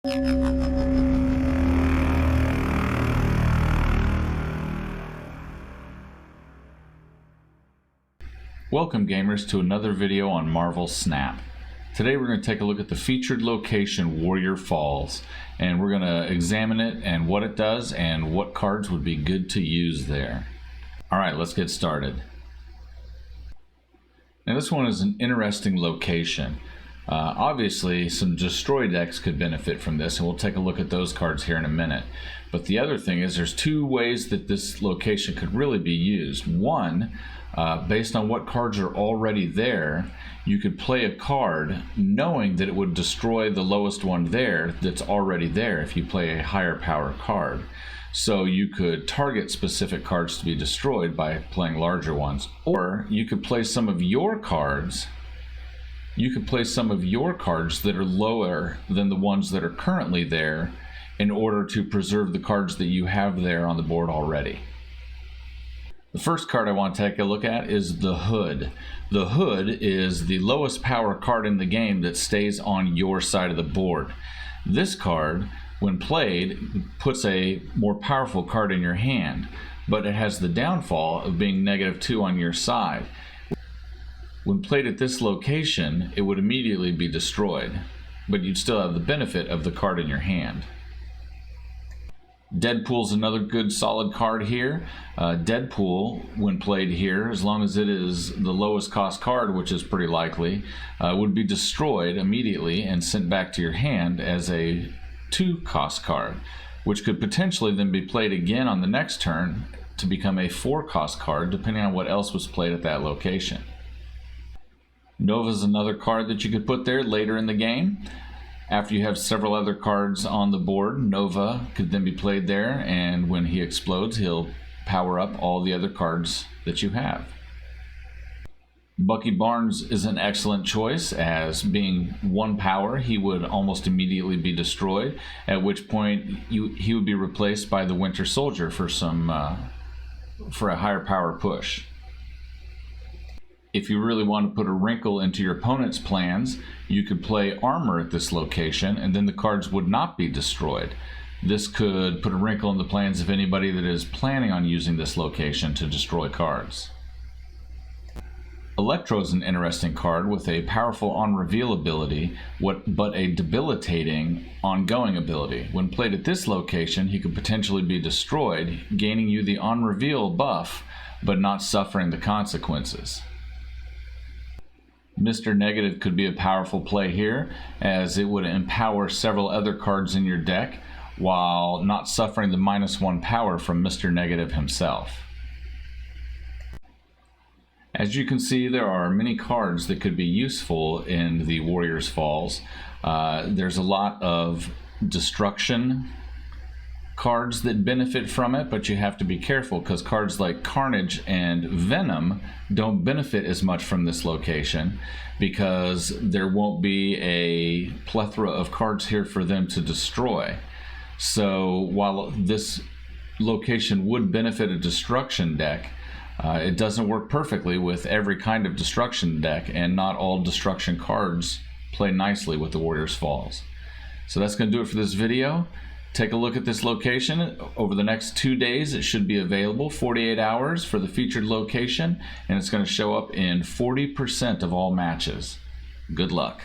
Welcome gamers to another video on Marvel Snap. Today we're going to take a look at the featured location Warrior Falls, and we're going to examine it and what it does and what cards would be good to use there. Alright, let's get started. Now this one is an interesting location. Obviously some destroy decks could benefit from this, and we'll take a look at those cards here in a minute. But the other thing is there's two ways that this location could really be used. One, based on what cards are already there, you could play a card knowing that it would destroy the lowest one there that's already there if you play a higher power card. So you could target specific cards to be destroyed by playing larger ones. Or you could play some of your cards that are lower than the ones that are currently there in order to preserve the cards that you have there on the board already. The first card I want to take a look at is the Hood. The Hood is the lowest power card in the game that stays on your side of the board. This card, when played, puts a more powerful card in your hand, but it has the downfall of being -2 on your side. When played at this location, it would immediately be destroyed, but you'd still have the benefit of the card in your hand. Deadpool's another good solid card here. Deadpool, when played here, as long as it is the lowest cost card, which is pretty likely, would be destroyed immediately and sent back to your hand as a 2-cost card, which could potentially then be played again on the next turn to become a 4-cost card, depending on what else was played at that location. Nova's another card that you could put there later in the game. After you have several other cards on the board, Nova could then be played there, and when he explodes, he'll power up all the other cards that you have. Bucky Barnes is an excellent choice, as being 1 power, he would almost immediately be destroyed, at which point he would be replaced by the Winter Soldier for a higher power push. If you really want to put a wrinkle into your opponent's plans, you could play Armor at this location, and then the cards would not be destroyed. This could put a wrinkle in the plans of anybody that is planning on using this location to destroy cards. Electro is an interesting card with a powerful on-reveal ability, but a debilitating ongoing ability. When played at this location, he could potentially be destroyed, gaining you the on-reveal buff, but not suffering the consequences. Mr. Negative could be a powerful play here, as it would empower several other cards in your deck while not suffering the -1 power from Mr. Negative himself. As you can see, there are many cards that could be useful in the Warriors Falls. There's a lot of destruction cards that benefit from it, but you have to be careful because cards like Carnage and Venom don't benefit as much from this location because there won't be a plethora of cards here for them to destroy. So while this location would benefit a destruction deck, it doesn't work perfectly with every kind of destruction deck, and not all destruction cards play nicely with the Warriors Falls. So that's going to do it for this video. Take a look at this location. Over the next 2 days, it should be available, 48 hours for the featured location, and it's going to show up in 40% of all matches. Good luck.